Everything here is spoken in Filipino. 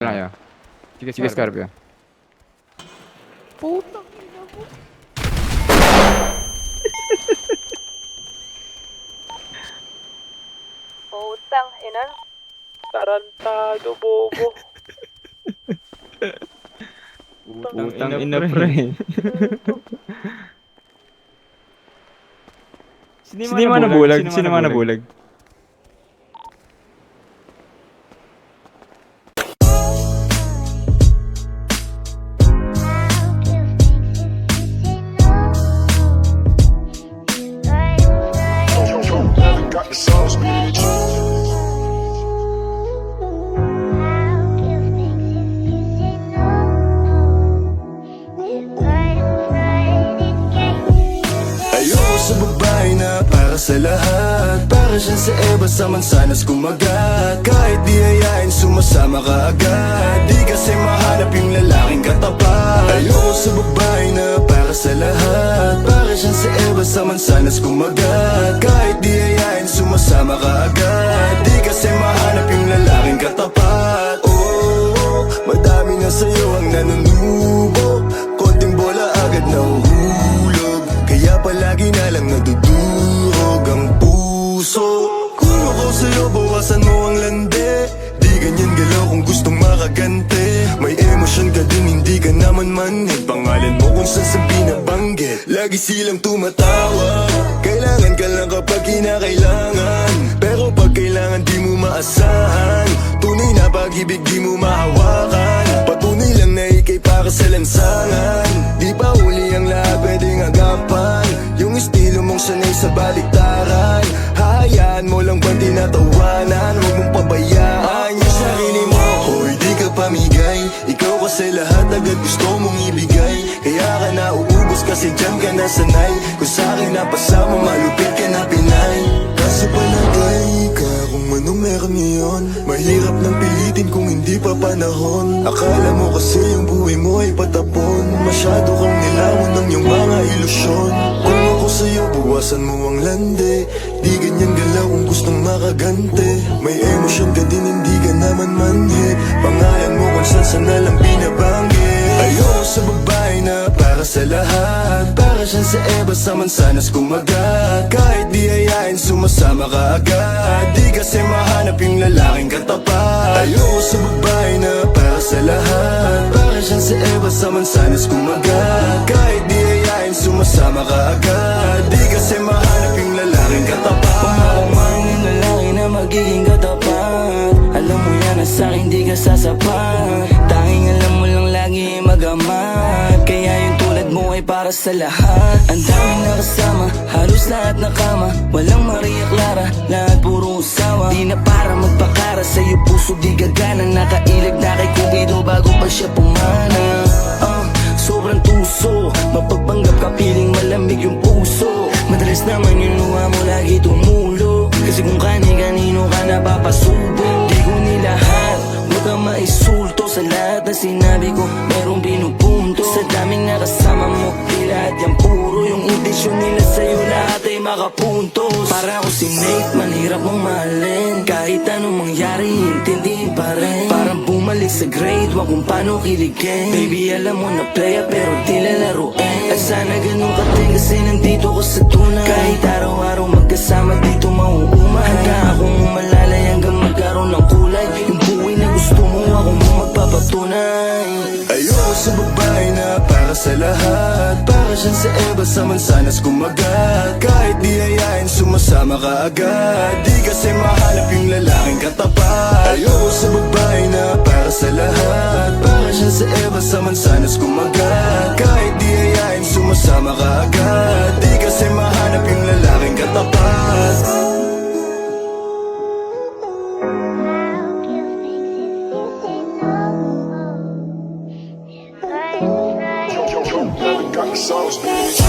Kayo. Sige, Scorpio. Putang ina mo. Putang ina. Tarantado, bobo. Utang ina, pre. Sino yung mga nabulag? Sino yung mga nabulag? Got the sauce, bitch. Ayoko sa babae na para sa lahat. Para siya sa Eva sa mansanas kumagat. Kahit di ayain sumasama ka agad. Di kasi mahanap yung lalaking katapat. Ayoko sa babae na para sa lahat. Para siya sa Eva sa mansanas kumagat. Kahit di ayain sumasama ka agad. Di kasi mahanap yung lalaking katapat. Oh, madami na sa'yo ang nanunubo. Konting bola agad nahuhulog. Kaya palagi na lang nadudurog ang puso. Kung ako sa'yo, bawasan mo ang lande. Di ganyan galaw kung gustong makagante. May emosyon ka din, hindi ka naman manhid. Pangalan mo kung saan sa binabanggit. Lagi silang tumatawa. Kailangan ka lang kapag kinakailangan. Pero pag kailangan di mo maasahan. Tunay na pag-ibig di mo mahawakan. Patunay lang na ikay para sa lansangan. Di pa huli ang lahat pwedeng agapan. Yung estilo mong sanay sa baliktaran. Hahayaan mo lang bang tinatawanan. Huwag mong pabayaan yung sarili mo. Hoy, di ka pamigay. Ikaw kasi lahat agad gusto mong ibigay. Kaya ka nauubos kasi dyan ka nasanay. Kung sa'kin napasama, malupit ka na Pinay. Kaso palagay ka kung anong meron ngayon. Mahirap nang pilitin kung hindi pa panahon. Akala mo kasi yung buhay mo ay patapon. Masyado kang nilamon ng iyong mga ilusyon. Kung ako sa'yo, buwasan mo ang lande. Di ganyan galaw kung gustong makagante. May emosyon ka din, hindi ka naman manhid. Pangalan mo kung saan na lang binabanggit. Ayoko sa babae na para sa lahat. Para siya sa Eva sa mansanas kumagat. Kahit di ayain sumasama ka agad. Di kasi mahanap yung lalaking katapat. Ayoko sa babae na para sa lahat. Para siya sa Eva sa mansanas kumagat. Kahit di ayain sumasama ka agad. Di kasi mahanap yung lalaking katapat. Pumapamang yung lalaki na magiging katapat. Alam mo yan na sa'kin di ka sasapat. Tanging alam mo lang lagi magamat. Kaya yung tulad mo ay para sa lahat. Ang daming nakasama, halos lahat na kama. Walang Maria Clara, lahat puro usawa. Di na para magpakara, sa'yo puso di gagana. Nakailag na kay Cupido bago pa siya pumana. Sobrang tuso, mapagpanggap ka piling malamig yung puso. Madalas naman yung luha mo lagi tumulo. Kasi kung kani-kanino ka napapasubo. Di ko nilahat, huwag kang maisulto. Sa lahat na sinabi ko, merong pinupunto. Sa daming nakasama mo, di lahat yan puro. Yung intensyon nila sa'yo, lahat ay makapuntos. Para ako si Nate, manhirap mong mahalin. Kahit anong mangyari, intindihin pa rin. Parang bumalik sa grade, wag kung paano kiligin. Baby, alam mo na playa pero di lalaruin. At sana ganun ka din kasi nandito ko sa tunay. Kahit araw-araw magkasama dito mauumay. Handa akong umalalay hanggang magkaroon ng kulay. Yung buhay na gusto mo, ako mo magpapatunay. Ayoko sa babae na para sa lahat. Para siya sa Eva sa mansanas kumagat. Kahit di ayain sumasama ka agad. Di kasi mahanap yung lalaking katapat. Ayoko sa babae na para sa lahat. Para siya sa Eva sa mansanas kumagat. Kahit di ayain sumasama ka agad. Di kasi mahanap yung lalaking katapat. Got the sauce, bitch.